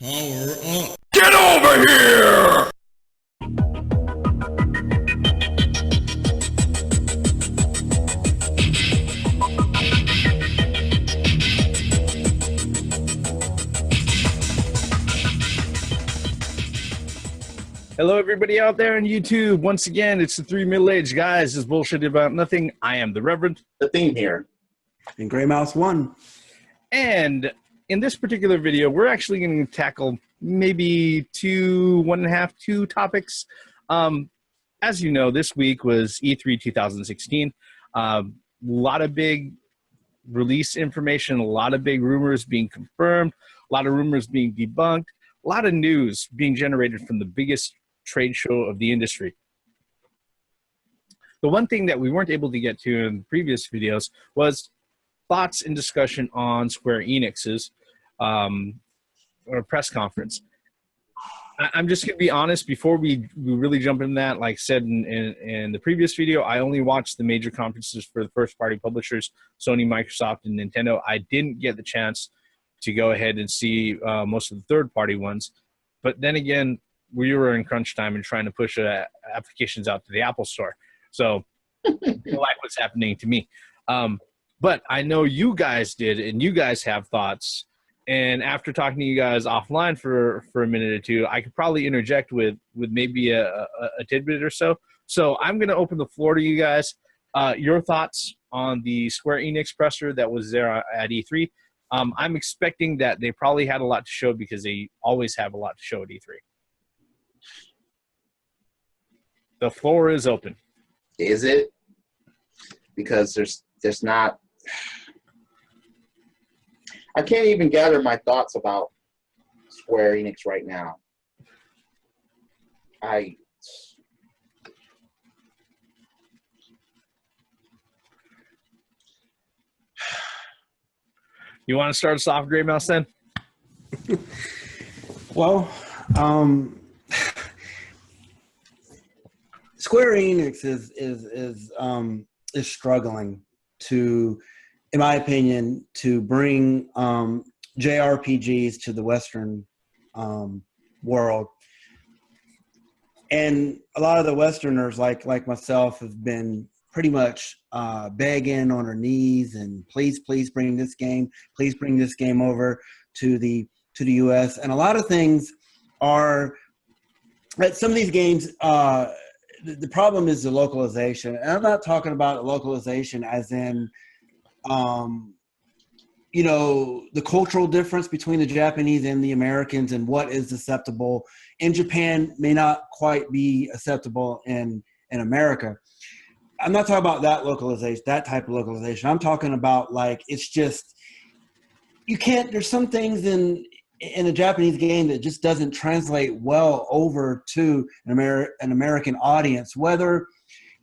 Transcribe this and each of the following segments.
Power up. Get over here! Hello, everybody out there on YouTube. Once again, it's the three middle-aged guys. This bullshit about nothing. I am the Reverend. The theme here. And Gray Mouse 1. And in this particular video, we're actually going to tackle maybe two topics. As you know, this week was E3 2016. A lot of big release information, a lot of big rumors being confirmed, a lot of rumors being debunked, a lot of news being generated from the biggest trade show of the industry. The one thing that we weren't able to get to in the previous videos was thoughts and discussion on Square Enix's or press conference. I'm just going to be honest, before we really jump into that, like I said in the previous video, I only watched the major conferences for the first-party publishers, Sony, Microsoft, and Nintendo. I didn't get the chance to go ahead and see most of the third-party ones. But then again, we were in crunch time and trying to push applications out to the Apple Store. So like what's happening to me. But I know you guys did, and you guys have thoughts. And after talking to you guys offline for a minute or two, I could probably interject with maybe a tidbit or so. So I'm going to open the floor to you guys. Your thoughts on the Square Enix presser that was there at E3. I'm expecting that they probably had a lot to show because they always have a lot to show at E3. The floor is open. Is it? Because there's not. I can't even gather my thoughts about Square Enix right now. You want to start us off, Gray Mouse, then? Well, Square Enix is struggling to, in my opinion, to bring JRPGs to the Western world. And a lot of the Westerners, like myself, have been pretty much begging on our knees and please bring this game over to the U.S. And a lot of things are, some of these games, the problem is the localization. And I'm not talking about localization as in, you know, the cultural difference between the Japanese and the Americans and what is acceptable in Japan may not quite be acceptable in America. I'm not talking about that localization, that type of localization. I'm talking about, like, it's just, you can't, there's some things in a Japanese game that just doesn't translate well over to an American audience, whether,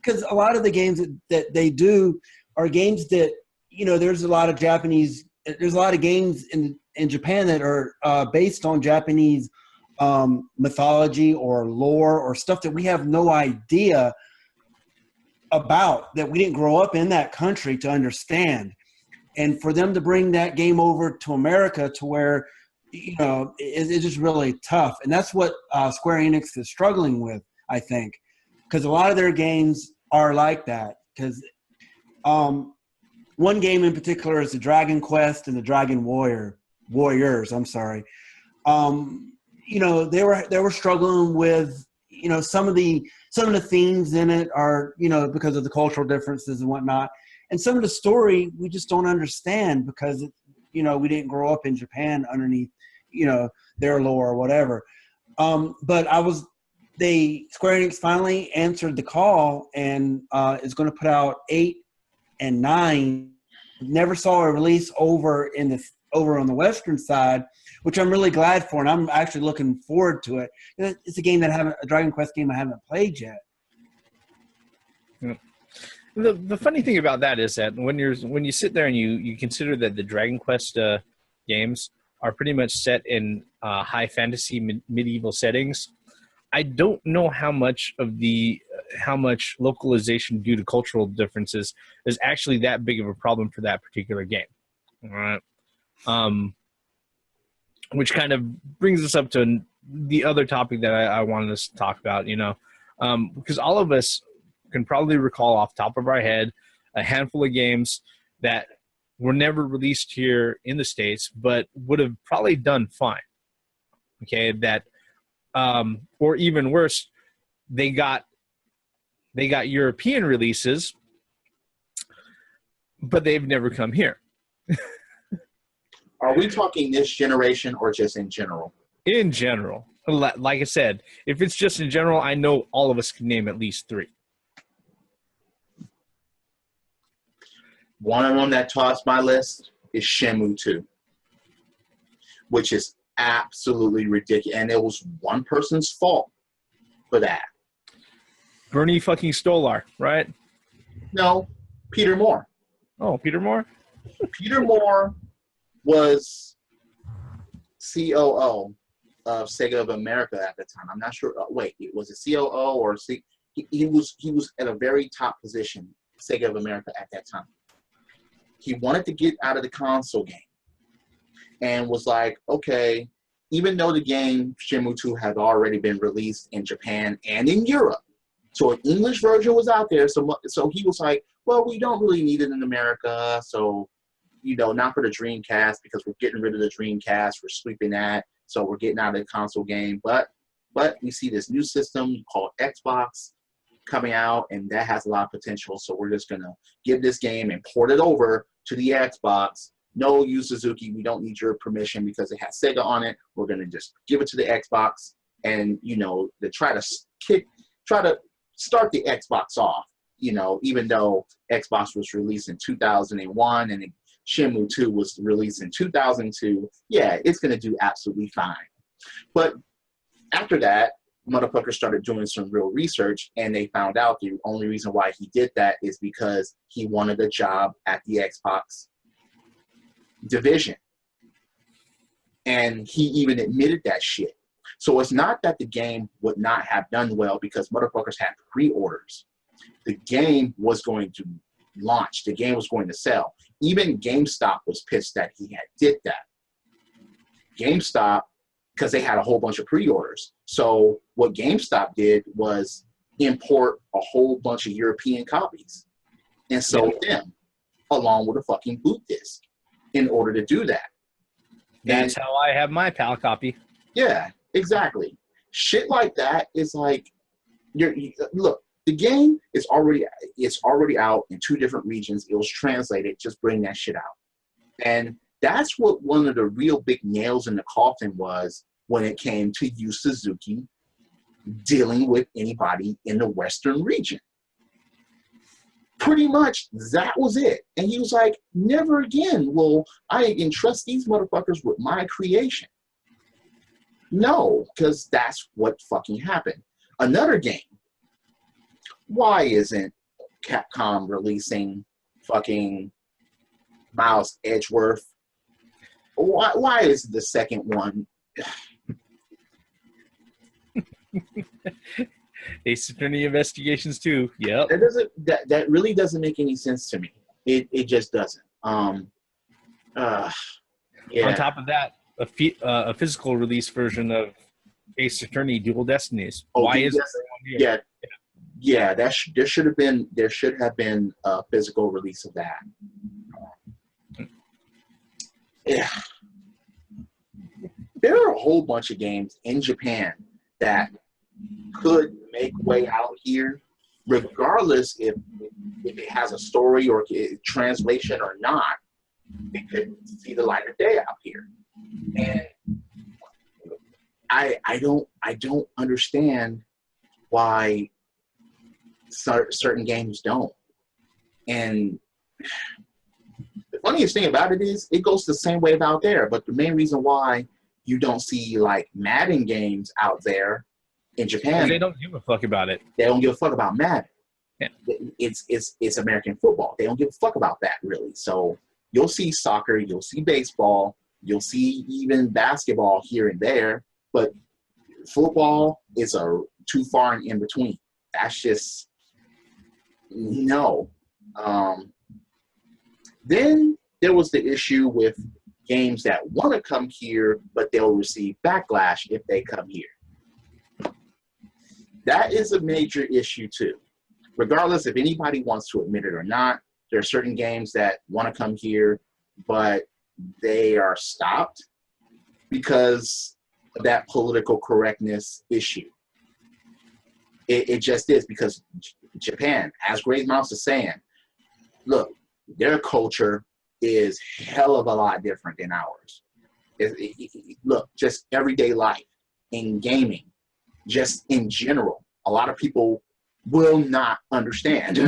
because a lot of the games that they do are games that, you know, there's a lot of games in Japan that are based on Japanese mythology or lore or stuff that we have no idea about, that we didn't grow up in that country to understand. And for them to bring that game over to America to where, you know, it's just really tough. And that's what Square Enix is struggling with, I think, because a lot of their games are like that. Because one game in particular is the Dragon Quest and the Dragon Warriors. I'm sorry. You know, they were struggling with, you know, some of the themes in it are, you know, because of the cultural differences and whatnot. And some of the story we just don't understand because, you know, we didn't grow up in Japan underneath, you know, their lore or whatever. But Square Enix finally answered the call and is going to put out 8 and 9. Never saw a release over on the Western side, which I'm really glad for, and I'm actually looking forward to it. It's a game a Dragon Quest game I haven't played yet. Yeah. The funny thing about that is that when you sit there and you consider that the Dragon Quest games are pretty much set in high fantasy medieval settings, I don't know how much localization due to cultural differences is actually that big of a problem for that particular game. All right. which kind of brings us up to the other topic that I wanted us to talk about, because all of us can probably recall off the top of our head a handful of games that were never released here in the States, but would have probably done fine. Okay, that, or even worse, they got European releases, but they've never come here. Are we talking this generation or just in general? In general, like I said, if it's just in general, I know all of us can name at least 3. One of them that tops my list is Shenmue 2, which is absolutely ridiculous. And it was one person's fault for that. Bernie fucking Stolar, right? No, Peter Moore. Oh, Peter Moore? Peter Moore was COO of Sega of America at the time. I'm not sure. Wait, was it COO or he was at a very top position, Sega of America at that time. He wanted to get out of the console game and was like, okay, even though the game Shenmue 2 had already been released in Japan and in Europe, so an English version was out there. So he was like, well, we don't really need it in America. So, not for the Dreamcast, because we're getting rid of the Dreamcast. We're sweeping that. So we're getting out of the console game. But we see this new system called Xbox coming out, and that has a lot of potential. So we're just going to give this game and port it over to the Xbox. No, Yu Suzuki, we don't need your permission because it has Sega on it. We're going to just give it to the Xbox and, to try to start the Xbox off, even though Xbox was released in 2001 and Shenmue 2 was released in 2002. Yeah, it's going to do absolutely fine. But after that, motherfucker started doing some real research, and they found out the only reason why he did that is because he wanted a job at the Xbox division. And he even admitted that shit. So it's not that the game would not have done well because motherfuckers had pre-orders. The game was going to launch. The game was going to sell. Even GameStop was pissed that he did that. GameStop, because they had a whole bunch of pre-orders. So what GameStop did was import a whole bunch of European copies and sold them along with a fucking boot disc in order to do that. That's how I have my PAL copy. Yeah, exactly. Shit like that is like, look, the game is already out in 2 different regions. It was translated. Just bring that shit out. And that's what one of the real big nails in the coffin was when it came to Yu Suzuki dealing with anybody in the Western region. Pretty much that was it. And he was like, never again will I entrust these motherfuckers with my creation. No, because that's what fucking happened. Another game. Why isn't Capcom releasing fucking Miles Edgeworth? Why is the second one? Ace Attorney Investigations 2. Yep. That really doesn't make any sense to me. It just doesn't. Yeah. On top of that, a physical release version of Ace Attorney Dual Destinies. Why is there one here? Yeah. There should have been a physical release of that. Yeah. There are a whole bunch of games in Japan that could make way out here, regardless if it has a story or translation or not. It could see the light of day out here, and I don't understand why certain games don't. And the funniest thing about it is it goes the same way out there. But the main reason why you don't see like Madden games out there in Japan, they don't give a fuck about it. They don't give a fuck about Madden. Yeah. It's American football. They don't give a fuck about that really. So you'll see soccer, you'll see baseball, you'll see even basketball here and there, but football is too far and in between. That's just no. Then there was the issue with games that want to come here, but they'll receive backlash if they come here. That is a major issue too. Regardless if anybody wants to admit it or not, there are certain games that want to come here, but they are stopped because of that political correctness issue. It just is, because Japan, as Great Mouse is saying, look, their culture is hell of a lot different than ours. Look, just everyday life, in gaming, just in general, a lot of people will not understand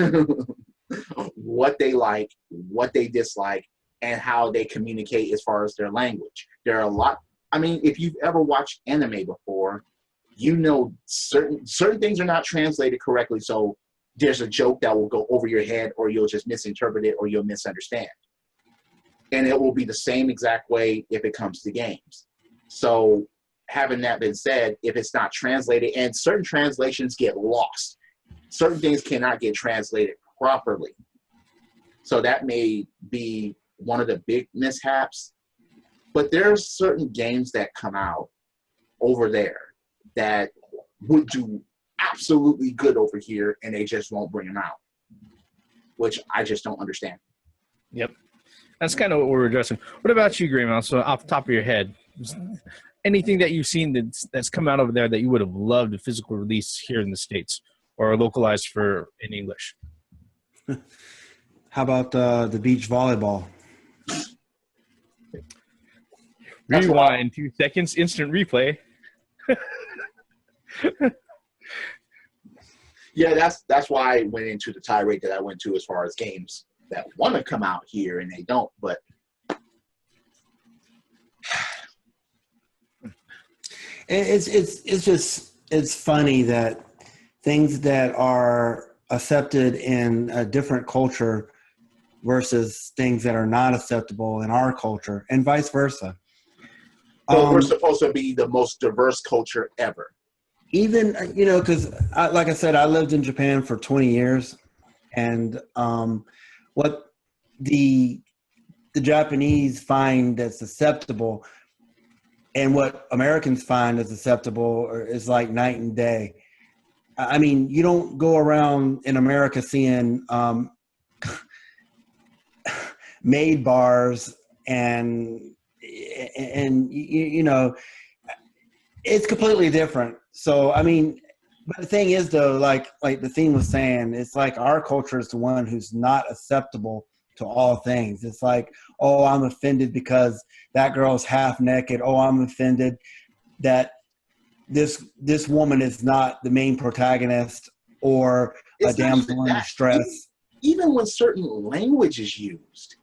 what they like, what they dislike, and how they communicate as far as their language. There are a lot. I mean, if you've ever watched anime before, you know certain things are not translated correctly, so there's a joke that will go over your head, or you'll just misinterpret it, or you'll misunderstand. And it will be the same exact way if it comes to games. So having that been said, if it's not translated, and certain translations get lost, certain things cannot get translated properly. So that may be one of the big mishaps. But there's certain games that come out over there that would do absolutely good over here, and they just won't bring them out, which I just don't understand. Yep. That's kind of what we're addressing. What about you, Grey Mouse? So off the top of your head, anything that you've seen that's come out over there that you would have loved a physical release here in the States or localized for in English? How about the beach volleyball? Rewind 2 seconds, instant replay. Yeah, that's why I went into the tirade that I went to as far as games that want to come out here and they don't. But it's funny that things that are accepted in a different culture versus things that are not acceptable in our culture, and vice versa. But we're supposed to be the most diverse culture ever. Even, because like I said, I lived in Japan for 20 years, and what the Japanese find that's acceptable and what Americans find as acceptable is like night and day. I mean, you don't go around in America seeing maid bars and it's completely different. So, I mean, but the thing is though, like the theme was saying, it's like our culture is the one who's not acceptable to all things. It's like, oh, I'm offended because that girl's half naked. Oh, I'm offended that this woman is not the main protagonist or a damsel in distress. Even when certain language is used,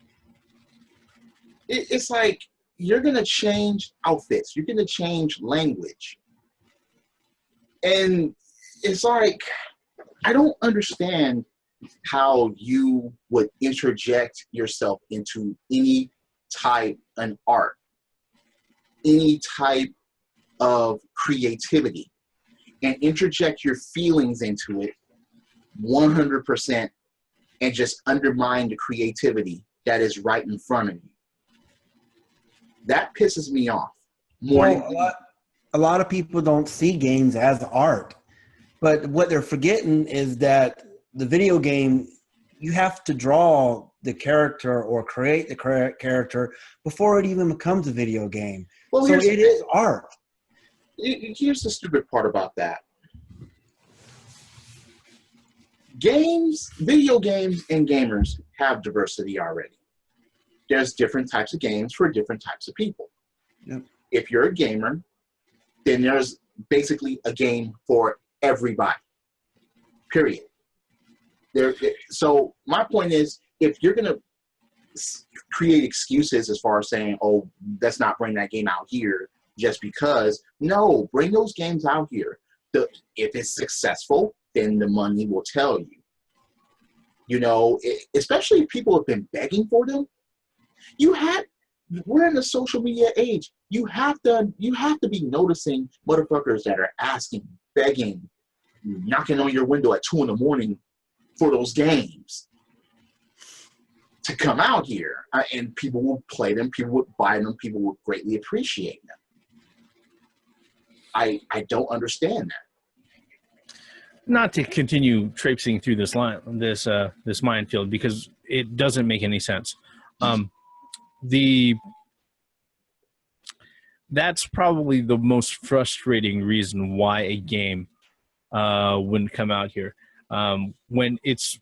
it's like you're going to change outfits. You're going to change language. And it's like, I don't understand how you would interject yourself into any type of art, any type of creativity, and interject your feelings into it 100% and just undermine the creativity that is right in front of you. That pisses me off. A lot of people don't see games as art, but what they're forgetting is that the video game, you have to draw the character or create the character before it even becomes a video game. Well, so it is art. Here's the stupid part about that. Games, video games, and gamers have diversity already. There's different types of games for different types of people. Yep. If you're a gamer, then there's basically a game for everybody. Period. So my point is, if you're going to create excuses as far as saying, oh, let's not bring that game out here just because, no, bring those games out here. If it's successful, then the money will tell you. Especially if people have been begging for them. We're in the social media age. You have to be noticing motherfuckers that are asking, begging, knocking on your window at 2 a.m. for those games. to come out here, and people would play them, people would buy them, people would greatly appreciate them. I don't understand that. Not to continue traipsing through this this minefield, because it doesn't make any sense. That's probably the most frustrating reason why a game wouldn't come out here, when it's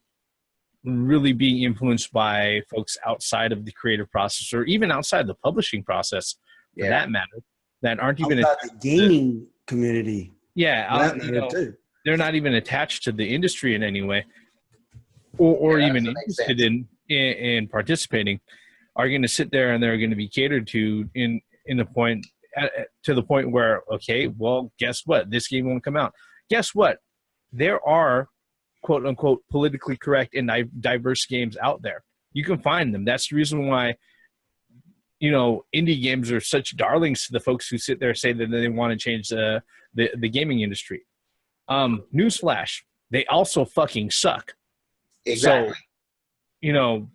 really being influenced by folks outside of the creative process, or even outside the publishing process, for that matter, that aren't even outside the gaming community. Yeah, too. They're not even attached to the industry in any way, or even interested in participating, are going to sit there and they're going to be catered to to the point where, okay, well, guess what? This game won't come out. Guess what? There are quote unquote politically correct and diverse games out there. You can find them. That's the reason why, indie games are such darlings to the folks who sit there and say that they want to change the gaming industry. Newsflash, they also fucking suck. Exactly. So,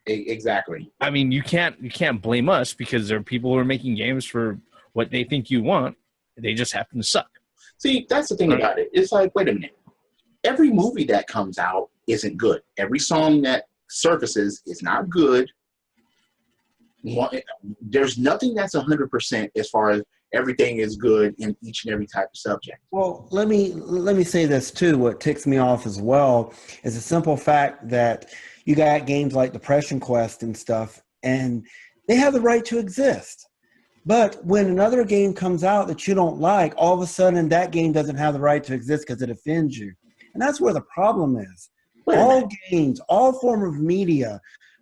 exactly. I mean, you can't blame us, because there are people who are making games for what they think you want. They just happen to suck. See, that's the thing about it. It's like, wait a minute. Every movie that comes out isn't good. Every song that surfaces is not good. There's nothing that's 100% as far as everything is good in each and every type of subject. Well, let me say this too. What ticks me off as well is the simple fact that you got games like Depression Quest and stuff, and they have the right to exist. But when another game comes out that you don't like, all of a sudden that game doesn't have the right to exist because it offends you. And that's where the problem is. All games, all form of media,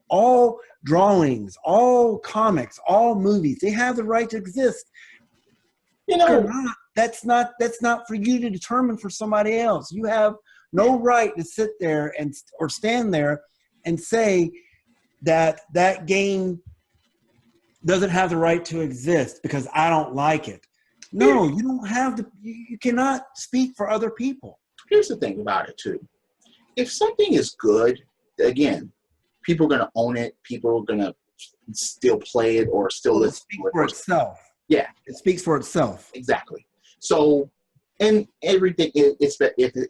all drawings, all comics, all movies, they have the right to exist. That's not for you to determine for somebody else. You have no right to sit there or stand there and say that that game doesn't have the right to exist because I don't like it. No, you don't have to. You cannot speak for other people. Here's the thing about it too. If something is good, again, people are going to own it. People are going to still play it or still listen to it. For itself. Yeah. It speaks for itself. Exactly. So, and everything,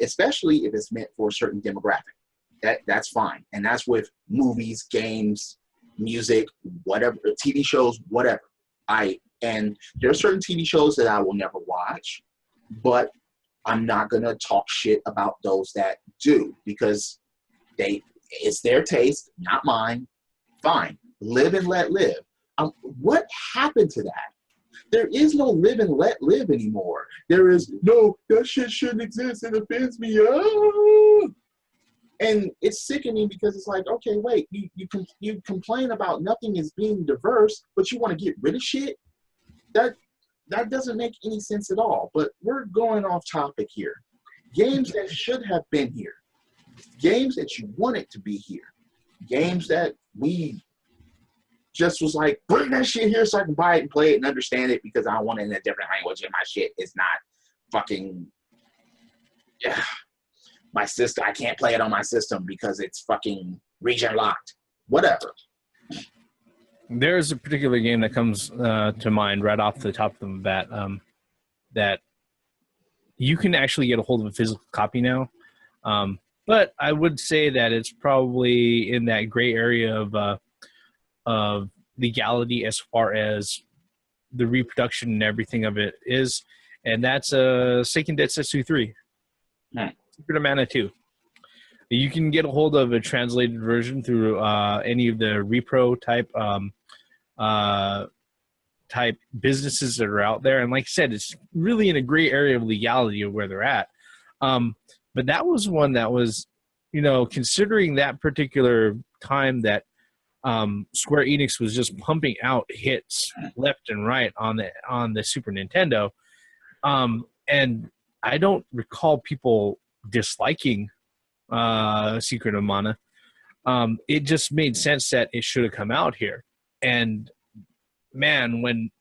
especially if it's meant for a certain demographic, that's fine. And that's with movies, games, music, whatever, TV shows, whatever. And there are certain TV shows that I will never watch, but I'm not going to talk shit about those that do, because it's their taste, not mine. Fine. Live and let live. What happened to that? There is no live and let live anymore. There is no, that shit shouldn't exist. It offends me. Oh! And it's sickening because it's like, okay, wait, you complain about nothing is being diverse, but you want to get rid of shit? That doesn't make any sense at all. But we're going off topic here. Games that should have been here. Games that you wanted to be here. Games that we just was like, bring that shit here so I can buy it and play it and understand it because I want it in a different language and my shit is not fucking... Yeah. My system, I can't play it on my system because it's fucking region locked. Whatever. There's a particular game that comes to mind right off the top of the bat that you can actually get a hold of a physical copy now. But I would say that it's probably in that gray area of legality as far as the reproduction and everything of it is, and that's Seiken Densetsu 3. Secret of Mana 2. You can get a hold of a translated version through any of the repro type businesses that are out there, and like I said, it's really in a gray area of legality of where they're at. But that was one that was, considering that particular time that Square Enix was just pumping out hits left and right on the Super Nintendo, and I don't recall people disliking Secret of Mana. It just made sense that it should have come out here. And man, when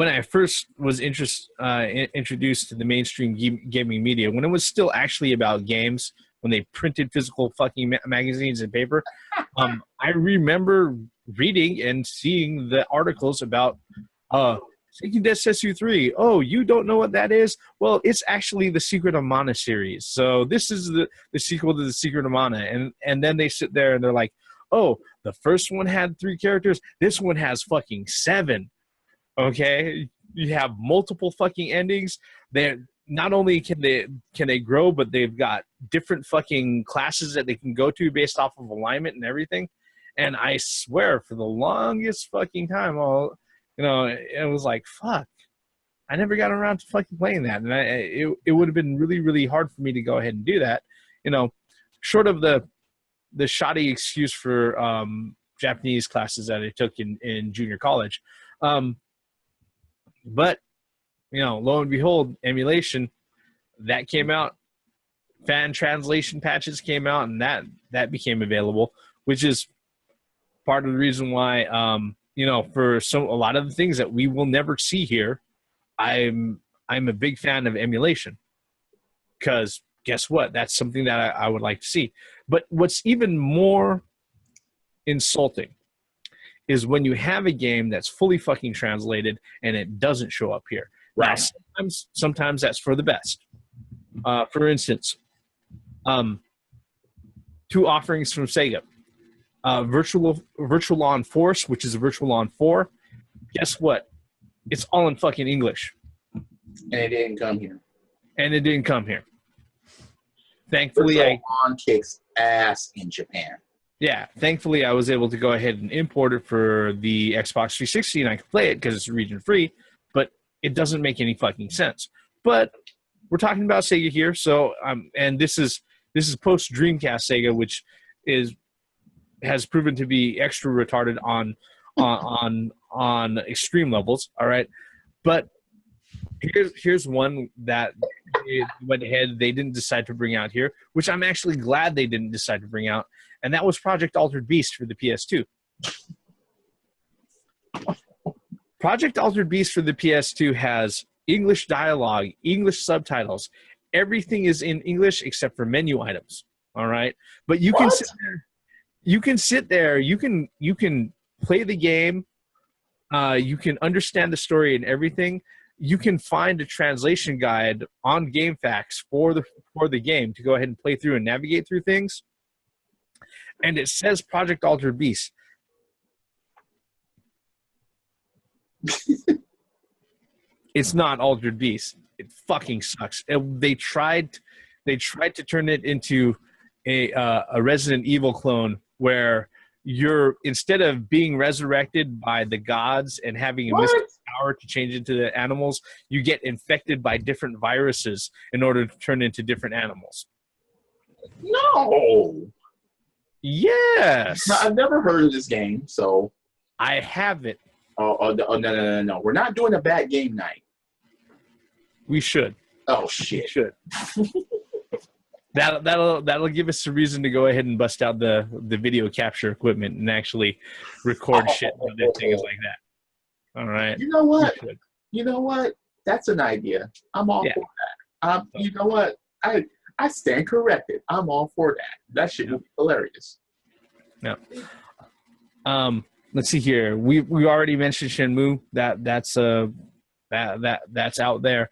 I first was introduced to the mainstream gaming media, when it was still actually about games, when they printed physical fucking magazines and paper. I remember reading and seeing the articles about Seiken Densetsu 3. Oh, you don't know what that is? Well, it's actually the Secret of Mana series. So this is the sequel to the Secret of Mana. And then they sit there and they're like, oh, the first one had 3 characters. This one has fucking 7. Okay? You have multiple fucking endings. They're not only can they grow, but they've got different fucking classes that they can go to based off of alignment and everything. And I swear, for the longest fucking time, it was like, fuck, I never got around to fucking playing that. And it would have been really, really hard for me to go ahead and do that. Short of the shoddy excuse for Japanese classes that I took in junior college. But, lo and behold, emulation, that came out. Fan translation patches came out, and that became available, which is part of the reason why, for a lot of the things that we will never see here, I'm a big fan of emulation. Because guess what? That's something that I would like to see. But what's even more insulting is when you have a game that's fully fucking translated and it doesn't show up here. Right. Now, sometimes that's for the best. For instance, 2 offerings from Sega. Virtual On Force, which is a Virtual On 4. Guess what? It's all in fucking English. And it didn't come here. Thankfully, Virtual On kicks ass in Japan. Yeah, thankfully I was able to go ahead and import it for the Xbox 360 and I could play it because it's region free, but it doesn't make any fucking sense. But we're talking about Sega here, so and this is post Dreamcast Sega, which has proven to be extra retarded on extreme levels. All right, but here's one that they went ahead, they didn't decide to bring out here, which I'm actually glad they didn't decide to bring out, and that was Project Altered Beast for the PS2. Project Altered Beast for the PS2 has English dialogue, English subtitles. Everything is in English except for menu items. All right, but you can sit there. You can play the game. You can understand the story and everything. You can find a translation guide on GameFAQs for the game to go ahead and play through and navigate through things. And it says Project Altered Beast. It's not Altered Beast. It fucking sucks. They tried to turn it into a Resident Evil clone where you're, instead of being resurrected by the gods and having a mystic power to change into the animals, you get infected by different viruses in order to turn into different animals. No. Yes. No, I've never heard of this game, so I have it. Oh, no. We're not doing a bad game night. We should. Oh shit. We should. That'll give us a reason to go ahead and bust out the video capture equipment and actually record shit and other things like that. All right. You know what? That's an idea. I'm all for that. You know what? I stand corrected. I'm all for that. That shit would be hilarious. Yeah. Let's see here. We already mentioned Shenmue. That's out there.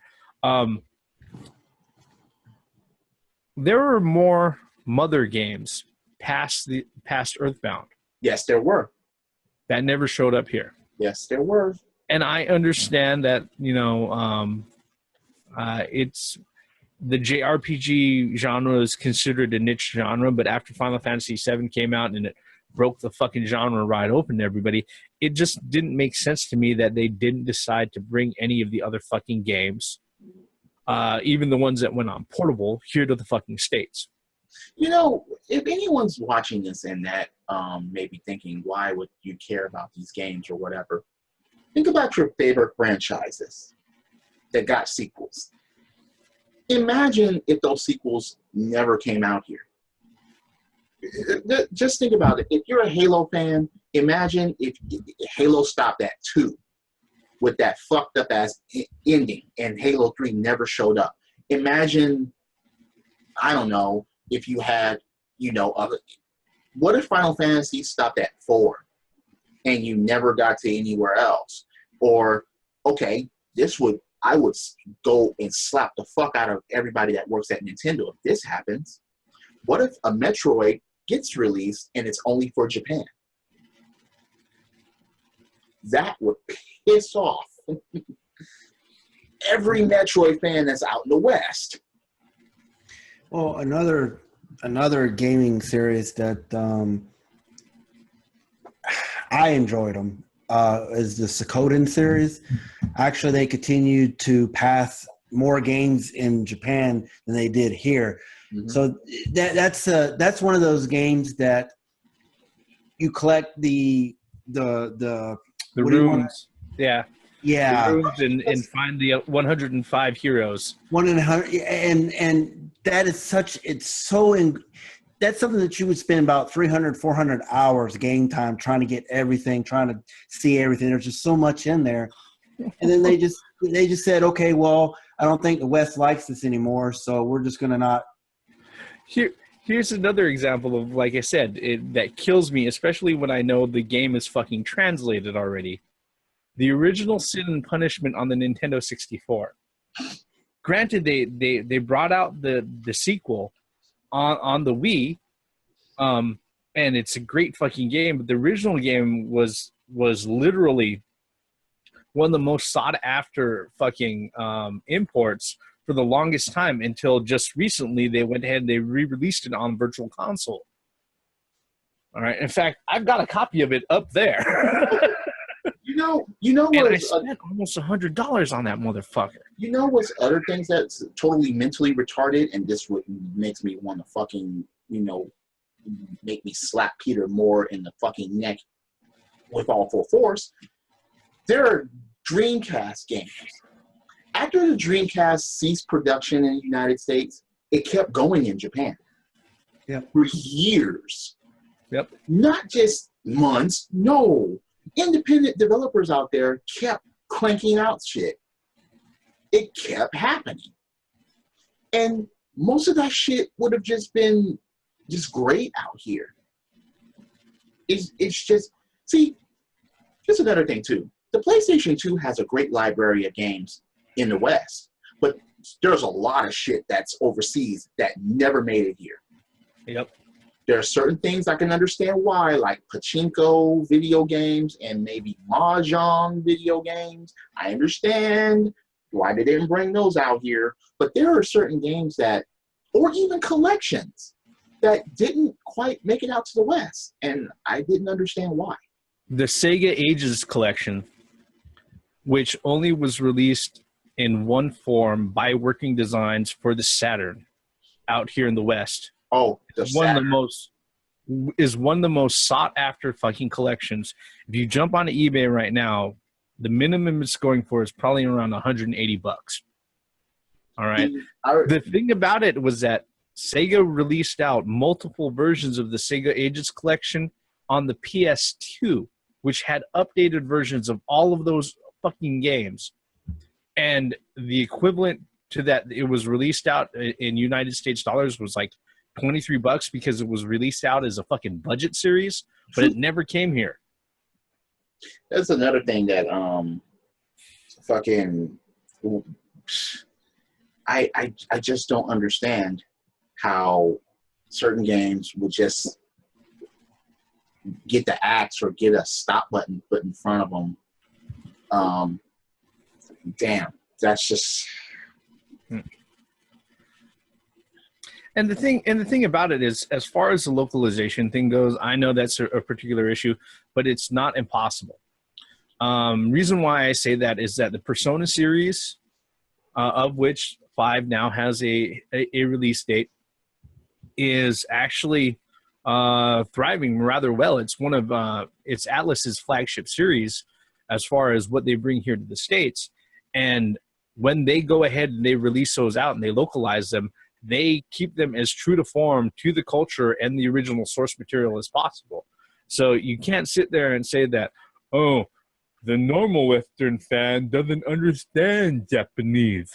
There were more Mother games past Earthbound. Yes, there were. That never showed up here. Yes, there were. And I understand that, it's the JRPG genre is considered a niche genre, but after Final Fantasy VII came out and it broke the fucking genre right open to everybody, it just didn't make sense to me that they didn't decide to bring any of the other fucking games, even the ones that went on portable, here to the fucking States. If anyone's watching this and that maybe thinking, why would you care about these games or whatever, think about your favorite franchises that got sequels. Imagine if those sequels never came out here. Just think about it. If you're a Halo fan, imagine if Halo stopped at 2 with that fucked up ass ending and Halo 3 never showed up. Imagine, I don't know, if you had, other. What if Final Fantasy stopped at 4 and you never got to anywhere else? Or, okay, I would go and slap the fuck out of everybody that works at Nintendo if this happens. What if a Metroid gets released and it's only for Japan? That would piss off every Metroid fan that's out in the West. Well, another gaming series that I enjoyed them is the Suikoden series. Actually, they continued to pass more games in Japan than they did here. Mm-hmm. So that's one of those games that you collect the runes. Yeah. The runes and find the 105 heroes. 100, and that is that's something that you would spend about 300, 400 hours game time trying to get everything, trying to see everything. There's just so much in there. And then they just said, okay, well, I don't think the West likes this anymore, so we're just going to not. Here's another example of, like I said, that kills me, especially when I know the game is fucking translated already. The original Sin and Punishment on the Nintendo 64. Granted, they brought out the sequel on the Wii, and it's a great fucking game. But the original game was literally one of the most sought after fucking imports for the longest time, until just recently they went ahead and they re-released it on Virtual Console. All right. In fact, I've got a copy of it up there. And I spent almost $100 on that motherfucker. You know what's other things that's totally mentally retarded, and this what makes me want to fucking, make me slap Peter Moore in the fucking neck with all full force. There are Dreamcast games. After the Dreamcast ceased production in the United States, it kept going in Japan. Yep. For years. Yep. Not just months. No. Independent developers out there kept cranking out shit. It kept happening. And most of that shit would have just been just great out here. It's just, see, here's another thing too. The PlayStation 2 has a great library of games in the West, but there's a lot of shit that's overseas that never made it here. Yep. There are certain things I can understand why, like pachinko video games and maybe mahjong video games. I understand why they didn't bring those out here, but there are certain games that, or even collections, that didn't quite make it out to the West, and I didn't understand why. The Sega Ages collection, which only was released in one form by Working Designs for the Saturn out here in the West. Oh, one of the most sought after fucking collections. If you jump onto eBay right now, the minimum it's going for is probably around $180. All right. The thing about it was that Sega released out multiple versions of the Sega Ages collection on the PS2, which had updated versions of all of those fucking games. And the equivalent to that, it was released out in United States dollars, was like $23 because it was released out as a fucking budget series, but it never came here. That's another thing that fucking I just don't understand how certain games would just get the axe or get a stop button put in front of them. Damn, that's just. And the thing about it is, as far as the localization thing goes, I know that's a particular issue, but it's not impossible. Reason why I say that is that the Persona series, of which 5 now has a release date, is actually thriving rather well. It's one of it's Atlas's flagship series as far as what they bring here to the States. And when they go ahead and they release those out and they localize them, they keep them as true to form, to the culture and the original source material as possible. So you can't sit there and say that, oh, the normal Western fan doesn't understand Japanese.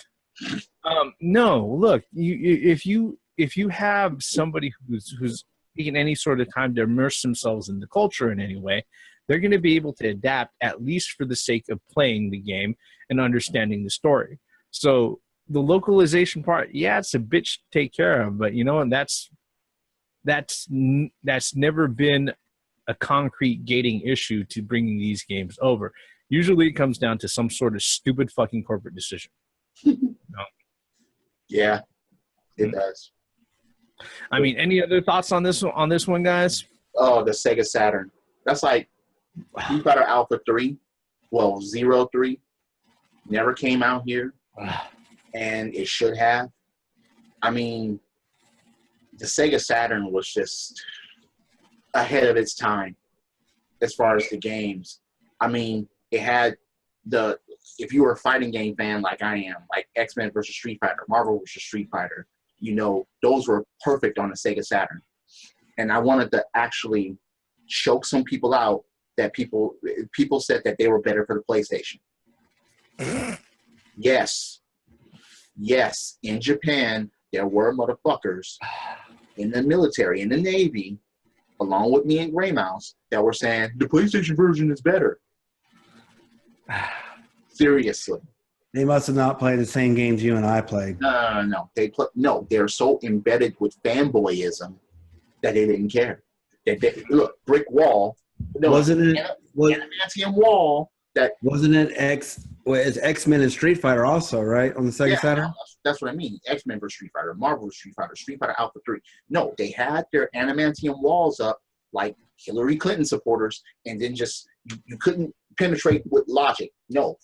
No, look, if you if you have somebody who's taking any sort of time to immerse themselves in the culture in any way, they're going to be able to adapt, at least for the sake of playing the game and understanding the story. So the localization part, yeah, it's a bitch to take care of, but you know, and that's never been a concrete gating issue to bringing these games over. Usually it comes down to some sort of stupid fucking corporate decision. No. Yeah, it does. I mean, any other thoughts on this one, guys? Oh, the Sega Saturn. That's like Street Fighter Alpha 3, well, 03, never came out here, and it should have. I mean, the Sega Saturn was just ahead of its time as far as the games. I mean, it had if you were a fighting game fan like I am, like X-Men versus Street Fighter, Marvel versus Street Fighter, you know, those were perfect on the Sega Saturn. And I wanted to actually choke some people out that people said that they were better for the PlayStation. Yes, in Japan, there were motherfuckers in the military, in the Navy, along with me and Grey Mouse, that were saying, the PlayStation version is better. Seriously. They must have not played the same games you and I played. No. They're so embedded with fanboyism that they didn't care. Look, brick wall. No, wasn't it? Adamantium wall. Wasn't it it's X-Men and Street Fighter also, right? On the Sega Saturn? That's what I mean. X-Men versus Street Fighter, Marvel versus Street Fighter, Street Fighter Alpha 3. No, they had their adamantium walls up like Hillary Clinton supporters, and then just you couldn't penetrate with logic. No.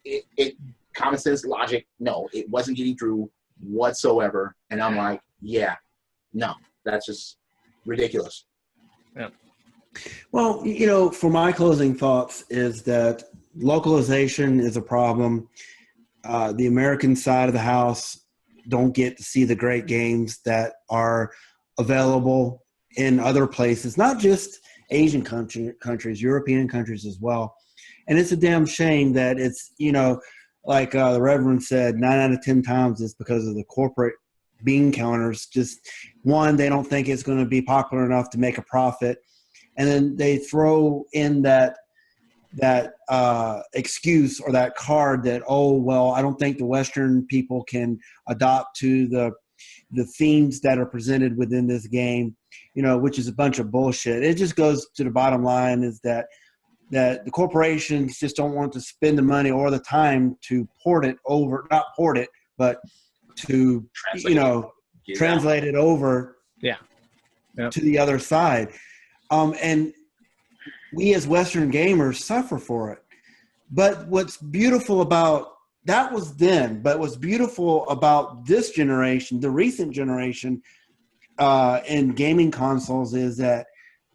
It common sense logic, no, it wasn't getting through whatsoever. And I'm like, yeah, no, that's just ridiculous. Yeah. Well, you know, for my closing thoughts is that localization is a problem. The American side of the house don't get to see the great games that are available in other places, not just Asian countries, European countries as well. And it's a damn shame that it's, you know, like the Reverend said, 9 out of 10 times it's because of the corporate bean counters. Just one, they don't think it's going to be popular enough to make a profit. And then they throw in that excuse or that card that, oh, well, I don't think the Western people can adopt to the themes that are presented within this game, you know, which is a bunch of bullshit. It just goes to the bottom line is that the corporations just don't want to spend the money or the time to port it over, not port it, but to, translate it over to the other side. And we as Western gamers suffer for it. But what's beautiful about that was then, but what's beautiful about this generation, the recent generation in gaming consoles is that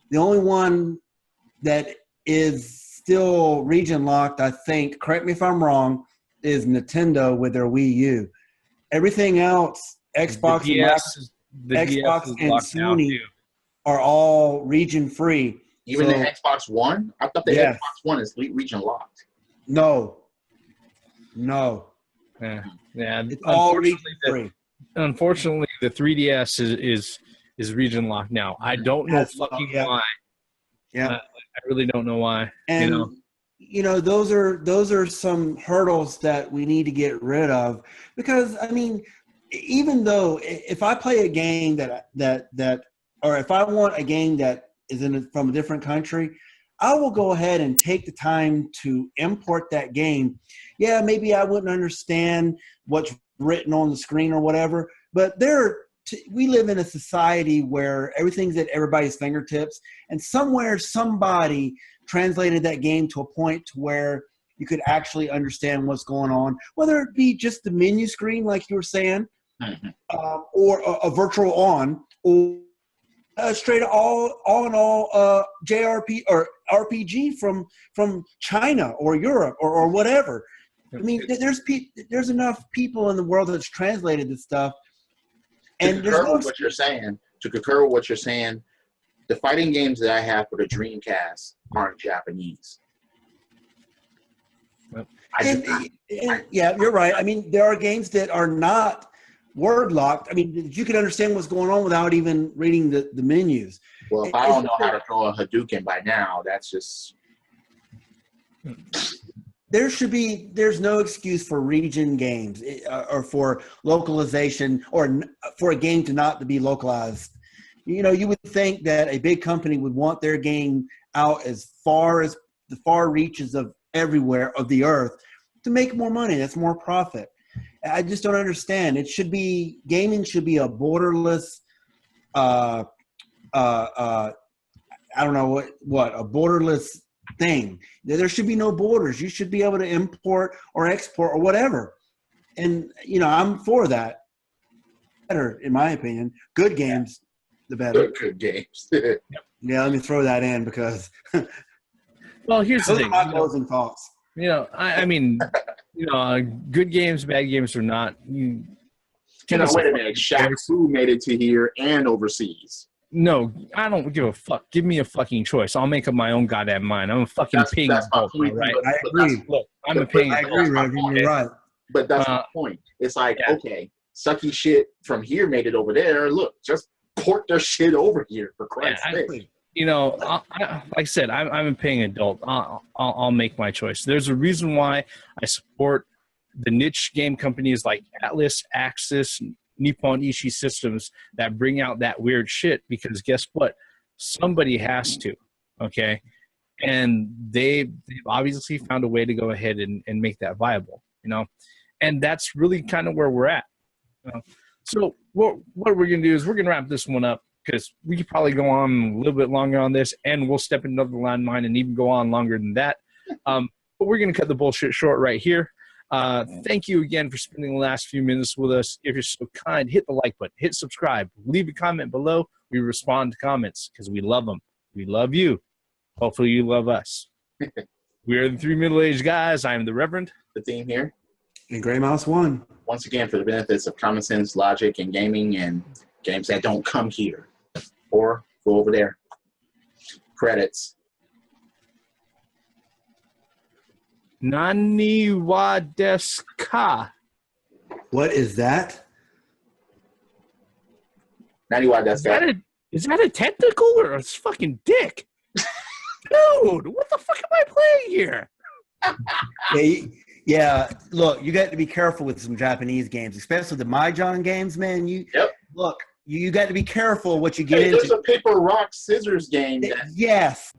the only one that is still region locked, I think, correct me if I'm wrong, is Nintendo with their Wii U. Everything else, Xbox and Sony are all region free. Even the Xbox One? I thought the Xbox One is region locked. No. Yeah. It's all region free. Unfortunately, the 3DS is region locked now. I don't know why. Yeah. I really don't know why. And those are some hurdles that we need to get rid of, because I mean, even though if I play a game or if I want a game that is from a different country, I will go ahead and take the time to import that game. Yeah, maybe I wouldn't understand what's written on the screen or whatever, but we live in a society where everything's at everybody's fingertips, and somewhere somebody translated that game to a point to where you could actually understand what's going on, whether it be just the menu screen, like you were saying, or a virtual on, or straight all JRP or RPG from China or Europe or whatever. I mean, there's enough people in the world that's translated this stuff. And to concur with what you're saying, the fighting games that I have for the Dreamcast aren't Japanese. Yeah, you're right. I mean, there are games that are not word locked. I mean, you could understand what's going on without even reading the menus. Well, if I don't know how to throw a Hadouken by now, that's just... There's no excuse for region games or for localization or for a game to not to be localized. You know, you would think that a big company would want their game out as the far reaches of everywhere of the earth to make more money. That's more profit. I just don't understand. Gaming should be a borderless, I don't know a borderless thing. There should be no borders. You should be able to import or export or whatever. And, you know, I'm for that. Better, in my opinion. Good games, the better. Good games. Yeah, let me throw that in because Well, here's the those are thing. my closing thoughts. You know, I mean, you know, good games, bad games or not. Wait a minute. Shaq Fu made it to here and overseas. No, I don't give a fuck. Give me a fucking choice. I'll make up my own goddamn mind. I'm a fucking paying adult, right? I agree. Look, I'm a paying I agree, Reverend. You're right. But that's my point. It's like, okay, sucky shit from here made it over there. Look, just port their shit over here for Christ's sake. You know, like I said, I'm a paying adult. I'll make my choice. There's a reason why I support the niche game companies like Atlas, Axis, Nippon Ichi Systems that bring out that weird shit, because guess what? Somebody has to, okay? And they've obviously found a way to go ahead and make that viable, you know? And that's really kind of where we're at. You know? So what we're going to do is we're going to wrap this one up, because we could probably go on a little bit longer on this, and we'll step into the landmine and even go on longer than that. But we're going to cut the bullshit short right here. Thank you again for spending the last few minutes with us. If you're so kind, hit the like button, hit subscribe, leave a comment below. We respond to comments because we love them. We love you. Hopefully you love us. We are the three middle-aged guys. I am the Reverend. The theme here. And Gray Mouse won. Once again, for the benefits of common sense, logic, and gaming, and games that don't come here. Or go over there. Credits. Nani wa desu ka? What is that? Is Is that a tentacle or a fucking dick? Dude, what the fuck am I playing here? Yeah, look, you got to be careful with some Japanese games, especially the Mahjong games, man. Look, you got to be careful what you get into. There's a paper, rock, scissors game. Yes.